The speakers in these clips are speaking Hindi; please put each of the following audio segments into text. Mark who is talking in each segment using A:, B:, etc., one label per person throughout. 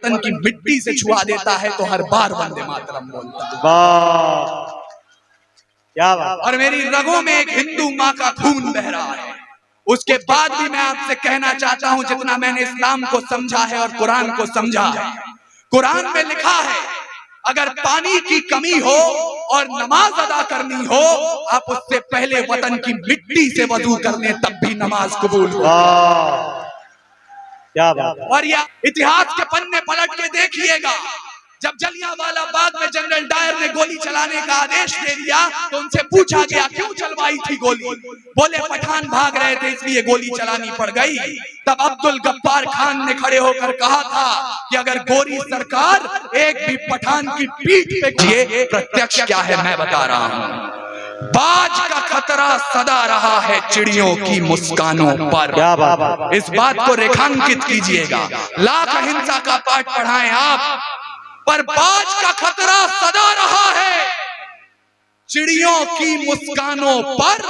A: वतन की मिट्टी से छुआ देता है तो हर बार वंदे मातरम बोलता है।
B: वाह क्या बात।
A: और मेरी रगों में एक हिंदू माँ का खून बह रहा है। उसके बाद भी मैं आपसे कहना चाहता हूं, जितना मैंने इस्लाम को समझा है और कुरान को समझा है, कुरान में लिखा है अगर पानी की कमी हो और नमाज अदा करनी हो, आप उससे पहले वतन की मिट्टी से वजू कर लें, तब भी नमाज कबूल हो।
B: क्या बात।
A: और यह इतिहास के पन्ने पलट के देखिएगा, जब जलियांवाला बाग में जनरल डायर ने गोली चलाने का आदेश दे दिया तो उनसे पूछा गया क्यों चलवाई थी गोली। बोले पठान भाग रहे थे इसलिए गोली चलानी पड़ गई। तब अब्दुल गफ्फार खान ने खड़े होकर कहा था कि अगर गोरी सरकार एक भी पठान की पीठ पे किए, प्रत्यक्ष क्या है मैं बता रहा हूँ, बाज का खतरा सदा रहा है चिड़ियों की मुस्कानों पर।
B: क्या बात।
A: इस बात को रेखांकित कीजिएगा, लाख अहिंसा का पाठ पढ़ाएं आप, पर बाज का खतरा सदा रहा है चिड़ियों की मुस्कानों पर,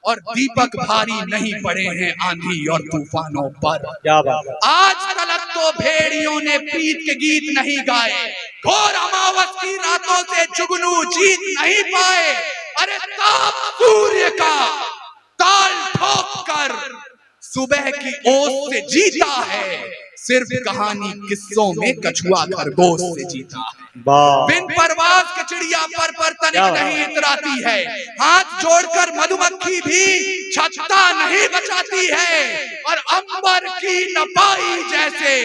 A: और दीपक भारी नहीं पड़े हैं आंधी और तूफानों पर।
B: क्या बात।
A: आज तलक तो भेड़ियों ने प्रीत के गीत नहीं गाए, घोर अमावस की रातों से जुगनू जीत नहीं पाए। अरे ताप सूर्य का ताल ठोक कर सुबह की ओस से जीता है, सिर्फ कहानी किस्सों में कछुआ खरगोश से जीता है। बिन परवाज के चिड़िया पर तनिक नहीं इतराती है, हाथ जोड़कर मधुमक्खी भी छत्ता नहीं बचाती है, और अंबर की नपाई जैसे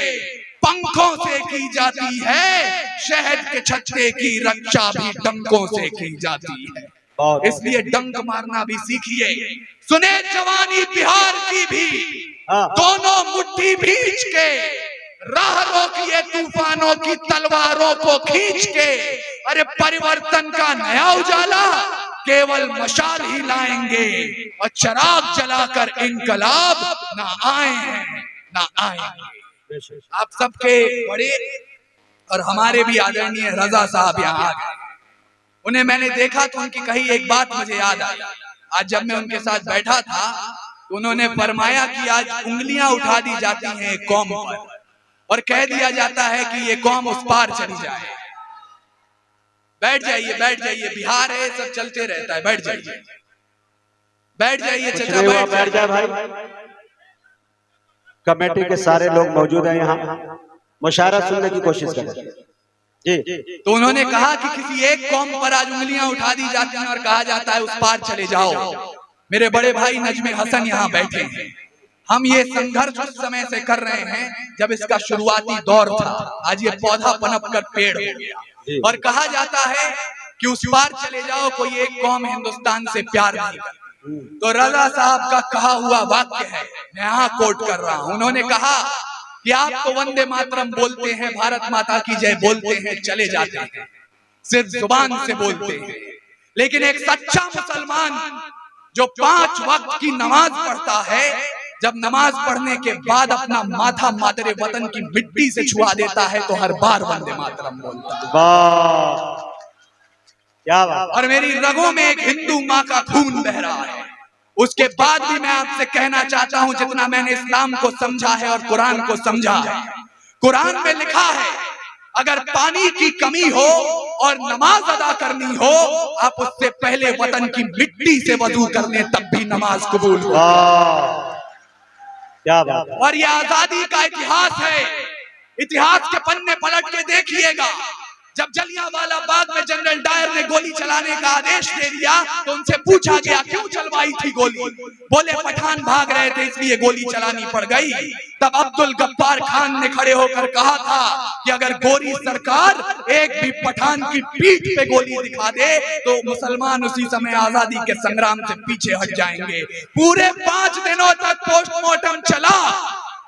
A: पंखों से की जाती है, शहद के छत्ते की रक्षा भी डंकों से की जाती है। इसलिए डंक मारना भी सीखिए। सुने जवानी बिहार की भी, दोनों मुट्ठी भींच के राह रोकिए तूफानों की तलवारों को खींच के। अरे परिवर्तन का नया उजाला केवल मशाल ही लाएंगे, और चिराग जलाकर इनकलाब ना आए ना आएंगे। आप सबके बड़े और हमारे भी आदरणीय रजा साहब यहाँ आ गए। उन्हें मैंने देखा तो उनकी कही एक बात मुझे याद आई। आज जब मैं उनके साथ बैठा था तो उन्होंने फरमाया कि आज उंगलियां उठा दी जाती हैं एक कौम पर, और कह दिया जाता है कि ये कौम उस पार चली जाए। बैठ जाइए बैठ जाइए, बिहार है सब चलते रहता है, बैठ जाइए बैठ जाइए चाचा बैठ जाए
B: भाई। कमेटी के सारे लोग मौजूद हैं यहाँ, मुशायरा सुनने की कोशिश करें जी।
A: तो उन्होंने कहा कि किसी एक कौम पर आज उंगलियां उठा दी जाती हैं और कहा जाता है उस पार चले जाओ। मेरे बड़े भाई नजमे हसन यहाँ बैठे हैं। हम ये संघर्ष उस समय से कर रहे हैं जब इसका शुरुआती दौर था। आज ये पौधा पनप कर पेड़ हो गया, और कहा जाता है कि उस पार चले जाओ, कोई एक कौम हिंदुस्तान से प्यार नहीं करती। तो रजा साहब का कहा हुआ वाक्य है, मैं यहाँ कोट कर रहा हूँ। उन्होंने कहा कि आप तो वंदे मातरम बोलते हैं, भारत माता की जय बोलते हैं, चले जाते हैं, सिर्फ जुबान से बोलते हैं, लेकिन एक सच्चा मुसलमान जो 5 वक्त की नमाज पढ़ता है, जब नमाज पढ़ने के बाद अपना माथा मादरे वतन की मिट्टी से छुआ देता है तो हर बार वंदे मातरम बोलता है।
B: वाह क्या बात।
A: और मेरी रगों में एक हिंदू माँ का खून बह रहा है। उसके बाद भी मैं आपसे कहना चाहता हूं, जितना मैंने इस्लाम को समझा है और कुरान को समझा है, कुरान में लिखा है अगर पानी की कमी हो और नमाज अदा करनी हो, आप उससे पहले वतन की मिट्टी से वजू कर लें, तब भी नमाज कबूल हो।
B: क्या बात।
A: और यह आजादी का इतिहास है। इतिहास के पन्ने पलट के देखिएगा, जब जलियांवाला बाग में जनरल डायर ने गोली चलाने का आदेश दे दिया तो उनसे पूछा गया क्यों चलवाई थी गोली। बोले पठान भाग रहे थे इसलिए गोली चलानी पड़ गई। तब अब्दुल गफ्फार खान ने खड़े होकर कहा था कि अगर गोरी सरकार एक भी पठान की पीठ पे गोली दिखा दे तो मुसलमान उसी समय आजादी के संग्राम से पीछे हट जाएंगे। पूरे 5 दिनों तक पोस्टमार्टम चला,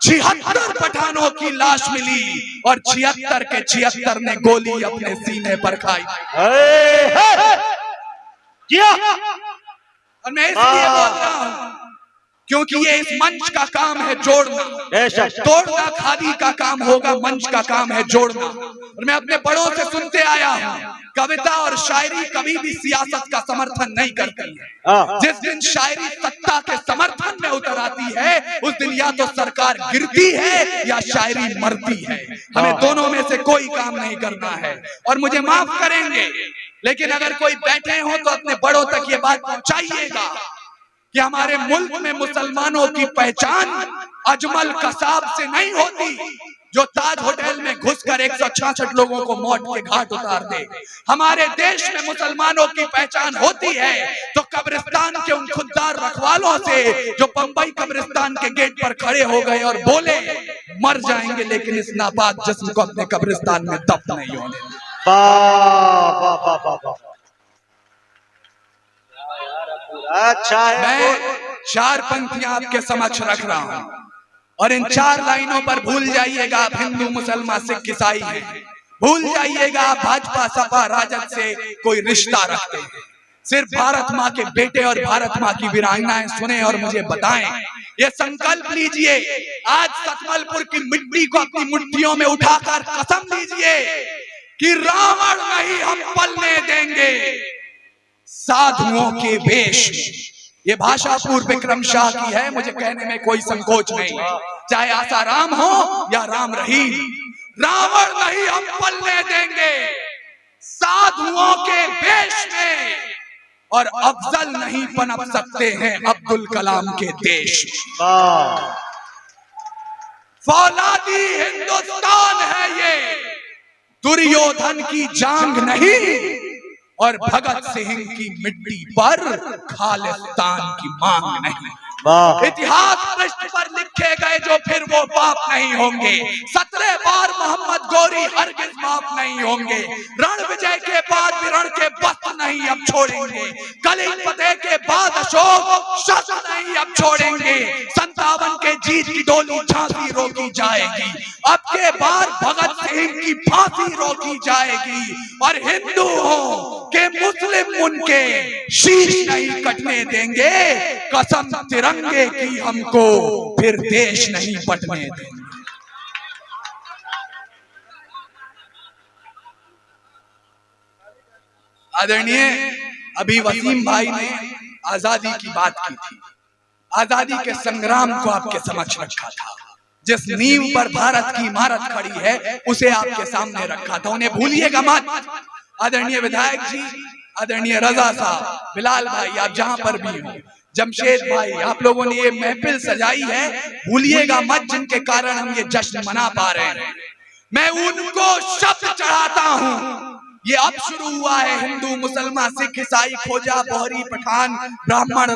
A: 76 पठानों की लाश मिली, और 76 के 76 ने गोली अपने सीने पर खाई। और मैं इसलिए बोल रहा हूं क्योंकि ये इस मंच का काम है जोड़ना, तोड़ना खादी का काम होगा, मंच का काम है जोड़ना। और मैं अपने बड़ों से सुनते आया हूँ, कविता और शायरी कभी भी सियासत का समर्थन नहीं करती है। जिस दिन शायरी सत्ता के समर्थन में उतर आती है, उस दिन या तो सरकार गिरती है या शायरी मरती है। हमें दोनों में से कोई काम नहीं करना है। और मुझे माफ करेंगे, लेकिन अगर कोई बैठे हो तो अपने बड़ों तक ये बात पहुंचाइएगा कि हमारे मुल्क में मुसलमानों की पहचान अजमल कसाब से नहीं होती, जो ताज होटल में घुसकर 166 लोगों को मौत के घाट उतार दे। हमारे देश में मुसलमानों की पहचान होती है तो कब्रिस्तान के उन खुददार रखवालों से जो बंबई कब्रिस्तान के गेट पर खड़े हो गए और बोले मर जाएंगे लेकिन इस नापाक जिस्म को अपने कब्रिस्तान में दफन नहीं होने देंगे।
B: अच्छा है।
A: मैं 4 पंक्तियां आपके समक्ष रख रहा हूं और इन 4 लाइनों पर भूल जाइएगा आप हिंदू मुसलमान सिख ईसाई हैं, भूल जाइएगा आप भाजपा सपा राजद से कोई रिश्ता रखते हैं। सिर्फ भारत माँ के बेटे और भारत माँ की वीरांगनाएं सुने और मुझे बताएं, ये संकल्प लीजिए, आज सतमलपुर की मिट्टी को अपनी मुट्ठियों में उठाकर कसम लीजिए कि रावण नहीं हम पलने देंगे साधुओं के वेश। ये भाषा पूर्व विक्रम शाह की है, मुझे कहने में कोई संकोच नहीं, चाहे आसाराम हो या राम रहीम। रावण नहीं हम पलने देंगे साधुओं के वेश में, और अफजल नहीं पनप सकते हैं अब्दुल कलाम के देश। फौलादी हिंदुस्तान है ये, दुर्योधन की जांग नहीं और भगत सिंह की मिट्टी पर खालिस्तान की मांग नहीं। इतिहास पृष्ठ पर लिखे गए जो फिर वो पाप नहीं होंगे। 17 बार मोहम्मद गोरी हरगिज माफ नहीं होंगे। रण विजय के बाद भी रण के वस्त्र नहीं अब छोड़ेंगे। कली फतेह के बाद अशोक शस्त्र नहीं अब छोड़ेंगे। 57 के जीत की डोली झांसी रोकी जाएगी, अब के बाद भगत सिंह की फांसी रोकी जाएगी। और हिंदुओं के मुस्लिम उनके शीश नहीं कटने देंगे, कसम तिरंगे की हमको फिर देश नहीं बटने देंगे। आदरणीय अभी वसीम भाई ने आजादी की बात की थी, आजादी के संग्राम को आपके समक्ष रखा था। जिस नींव पर भारत की इमारत खड़ी है उसे आपके सामने रखा था, उन्हें भूलिएगा मत। आदरणीय विधायक जी, आदरणीय रजा साहब, बिलाल भाई, आप जहां पर भी हो, जमशेद भाई, आप लोगों ने ये महफिल सजाई है, भूलिएगा मत जिनके कारण हम ये जश्न मना पा रहे हैं। मैं उनको शब्द चढ़ाता हूं, ये अब शुरू हुआ है। हिंदू मुसलमान सिख ईसाई खोजा बोहरी पठान ब्राह्मण